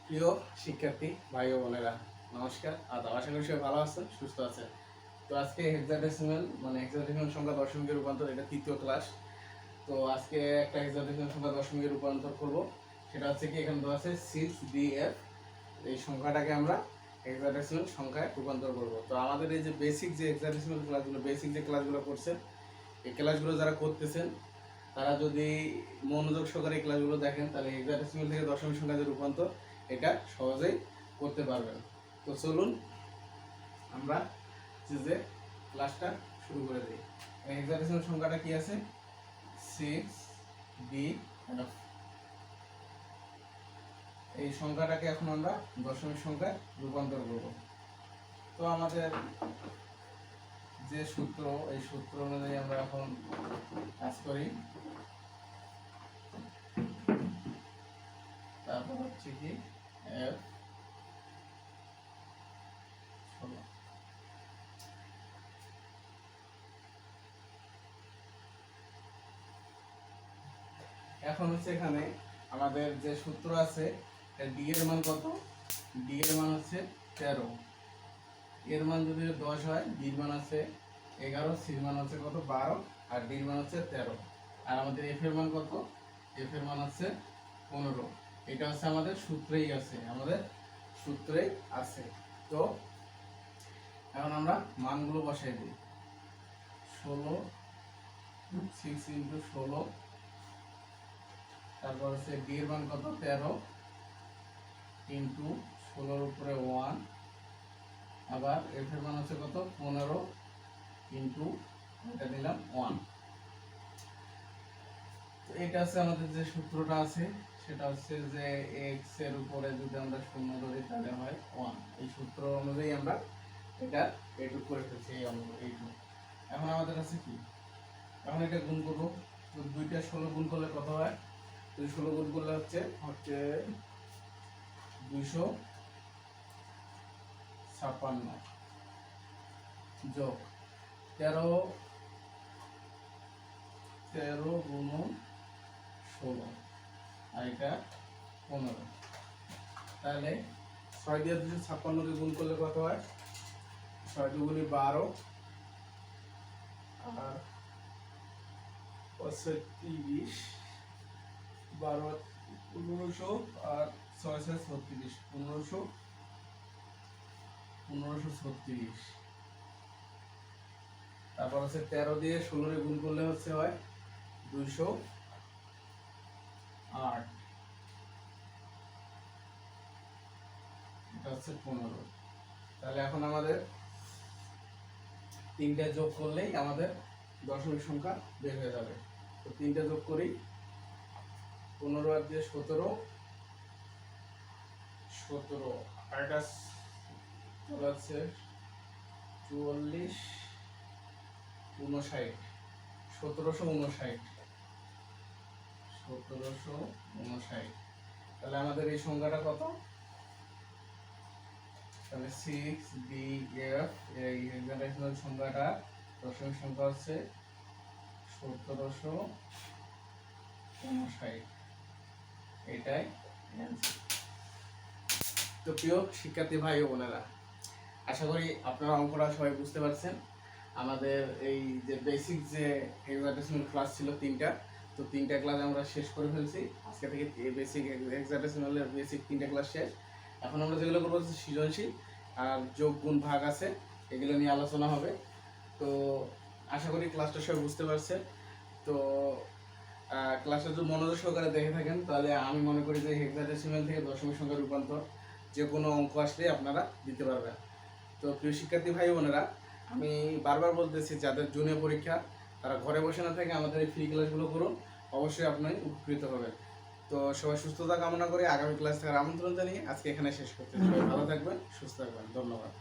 প্রিয় শিক্ষার্থী ভাই ও বোনেরা, নমস্কার। আশা করি সবাই ভালো আছেন, সুস্থ আছেন। তো আজকে হেক্সাডেসিমাল হেক্সাডেসিমাল সংখ্যা দশমিকের রূপান্তর, এটা তৃতীয় ক্লাস। তো আজকে একটা হেক্সাডেসিমাল সংখ্যা দশমিকের রূপান্তর করব। সেটা হচ্ছে কি, এখানে দেওয়া আছে 6DF। এই সংখ্যাটাকে আমরা হেক্সাডেসিমাল সংখ্যায় রূপান্তর করব। তো আমাদের এই যে বেসিক যে হেক্সাডেসিমাল ক্লাসগুলো, বেসিক যে ক্লাসগুলো করছেন, এই ক্লাসগুলো যারা করতেছেন তারা যদি মনোযোগ সহকারে এই ক্লাসগুলো দেখেন, তাহলে হেক্সাডেসিমাল থেকে দশমিক সংখ্যা যে রূপান্তর, এটা সহজেই করতে পারবেন। তো চলুন আমরা যে ক্লাসটা শুরু করে দিই। হেক্সাডেসিমাল সংখ্যাটা কি আছে? 6DF। এই সংখ্যাটাকে এখন আমরা দশমিক সংখ্যায় রূপান্তর করব। তো আমাদের যে সূত্র, এই সূত্র অনুযায়ী আমরা এখন কাজ করি। তারপর হচ্ছে কি F 16। এখন হচ্ছে এখানে আমাদের যে সূত্র আছে, ডি এর মান কত? ডি এর মান হচ্ছে 13। এর মান যদি 10 হয়, ডির মান আছে 11, সির মান হচ্ছে কত? 12, আর ডির মান হচ্ছে 13। আর আমাদের এফ এর মান কত? এফ এর মান হচ্ছে 15। এটা হচ্ছে আমাদের সূত্রেই আছে, আমাদের সূত্রেই আছে। তো এখন আমরা মানগুলো বসাই দিই। 16, 6 × 16, তারপর হচ্ছে ডি এর মান কত? 13 ইন্টু 16 উপরে 1, আবার এফ এর মান হচ্ছে কত? 15 ইন্টু এটা দিলাম 1। তো এটা আছে আমাদের যে সূত্রটা আছে, সেটা হচ্ছে যে এক্স এর উপরে যদি আমরা 0 ধরি তাহলে হয় 1। এই সূত্র অনুযায়ী আমরা এটা এইটুকু করে ফেলছি, এই অঙ্ক এইটুকু। এখন আমাদের আছে কি, এখন এটা গুণ করবো। তো দুইটা 16 গুণ করলে কত হয়? 16 গুণ করলে হচ্ছে 256 যোগ 13 গুণ 16, আর এটা 15। তাহলে 6 দিয়ে 256কে গুণ করলে কত হয়? 6 দুগুণে 12, আর 30, 12 1500, আর 6 6 36, 1536। তারপর হচ্ছে 13 দিয়ে 16 গুণ করলে হচ্ছে হয় 208, এটা হচ্ছে 15। তাহলে এখন আমাদের তিনটা যোগ করলেই আমাদের দশমিক সংখ্যা বের হয়ে যাবে। তো তিনটা যোগ করি। 15 আর দিয়ে 17, আর এটা হচ্ছে 44, 59, 1759। তাহলে আমাদের এই সংখ্যাটা কত? তাহলে 6DF, এই হেক্সাডেসিমাল সংখ্যাটা দশমিক সংখ্যা হচ্ছে 1759। এটাই অ্যান্সার। তো প্রিয় শিক্ষার্থী ভাই ও বোনেরা, আশা করি আপনারা অঙ্কটা সবাই বুঝতে পারছেন। আমাদের এই যে বেসিক যে হেক্সাডেসিমাল ক্লাস ছিল তিনটা, তো তিনটা ক্লাস আমরা শেষ করে ফেলছি। আজকে থেকে বেসিক হেক্সাডেসিমালের বেসিক তিনটা ক্লাস শেষ। এখন আমরা যেগুলো করবো হচ্ছে সৃজনশীল আর যোগ গুণ ভাগ আছে, এগুলো নিয়ে আলোচনা হবে। তো আশা করি ক্লাসটা সবাই বুঝতে পারছে। তো ক্লাসটা যদি মনোযোগ সহকারে দেখে থাকেন, তাহলে আমি মনে করি যে হেক্সাডেসিমাল থেকে দশমিক সংখ্যার রূপান্তর যে কোনো অঙ্ক আসলে আপনারা দিতে পারবেন। তো প্রিয় শিক্ষার্থী ভাই বোনেরা, আমি বারবার বলতেছি, যাদের জুনিয়র পরীক্ষা তারা ঘরে বসে না থেকে আমাদের এই ফ্রি ক্লাসগুলো করুন, অবশ্যই আপনি উপকৃত হবেন। তো সবাই সুস্থতা কামনা করে আগামী ক্লাস থাকার আমন্ত্রণ জানিয়ে আজকে এখানে শেষ করতে। সবাই ভালো থাকবেন, সুস্থ থাকবেন। ধন্যবাদ।